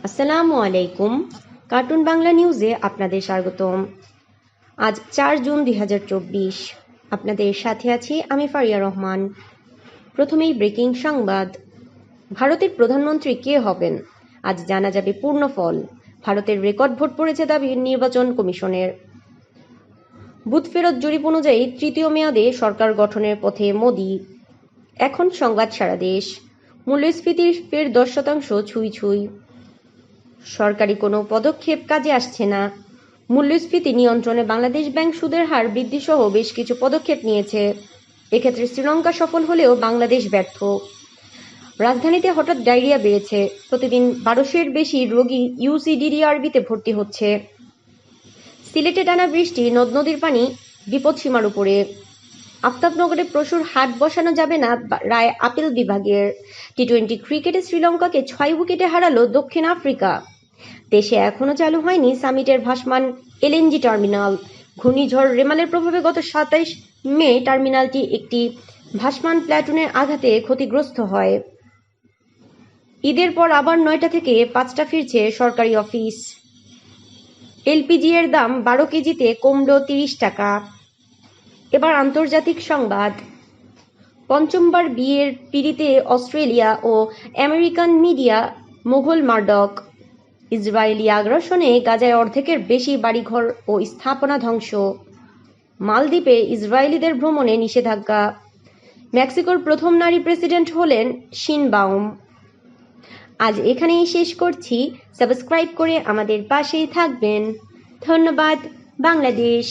আসসালামু আলাইকুম। কার্টুন বাংলা নিউজে আপনাদের স্বাগতম। আজ 4 জুন 2024। আপনাদের সাথে আছি আমি ফারিয়া রহমান। প্রথমেই ব্রেকিং সংবাদ। ভারতের প্রধানমন্ত্রী কে হবেন, আজ জানা যাবে পূর্ণ ফল। ভারতের রেকর্ড ভোট পড়েছে দাবি নির্বাচন কমিশনের। বুথ ফেরত জরিপ অনুযায়ী তৃতীয় মেয়াদে সরকার গঠনের পথে মোদি। এখন সংবাদ সারা দেশ। মূল্যস্ফীতির ফের 10% ছুঁই ছুঁই। সরকারি কোনো পদক্ষেপ কাজে আসছে না। মূল্যস্ফীতি নিয়ন্ত্রণে বাংলাদেশ ব্যাংক সুদের হার বৃদ্ধি সহ বেশ কিছু পদক্ষেপ নিয়েছে। এক্ষেত্রে শ্রীলঙ্কা সফল হলেও বাংলাদেশ ব্যর্থ। রাজধানীতে হঠাৎ ডায়রিয়া বেড়েছে। প্রতিদিন 1200-এর বেশি রোগী ইউসিডিডিআরবিতে ভর্তি হচ্ছে। সিলেটে টানা বৃষ্টি, নদ নদীর পানি বিপদসীমার উপরে। আফতাবনগরে প্রচুর হাট বসানো যাবে না, রায় আপিল বিভাগের। টি-20 ক্রিকেটে শ্রীলঙ্কাকে 6 উইকেটে হারালো দক্ষিণ আফ্রিকা। দেশে এখনো চালু হয়নি সামিটের ভাসমান এলএনজি টার্মিনাল। ঘূর্ণিঝড় রেমালের প্রভাবে গত 27 মে টার্মিনালটি একটি ভাসমান প্ল্যাটুনের আঘাতে ক্ষতিগ্রস্ত হয়। ঈদের পর আবার 9টা থেকে 5টা ফিরছে সরকারি অফিস। এলপিজি এর দাম 12 কেজিতে কমল 30 টাকা। এবার আন্তর্জাতিক সংবাদ। পঞ্চমবার বিয়ের পিড়িতে অস্ট্রেলিয়া ও American media mogul Murdoch. Israeli আগ্রাসনে গাজায় অর্ধেকের বেশি বাড়িঘর ও স্থাপনা ধ্বংস। মালদ্বীপে ইসরায়েলিদের ভ্রমণে নিষেধাজ্ঞা। মেক্সিকোর প্রথম নারী প্রেসিডেন্ট হলেন শিনবাউম। আজ এখানেই শেষ করছি। সাবস্ক্রাইব করে আমাদের পাশেই থাকবেন। ধন্যবাদ। বাংলাদেশ।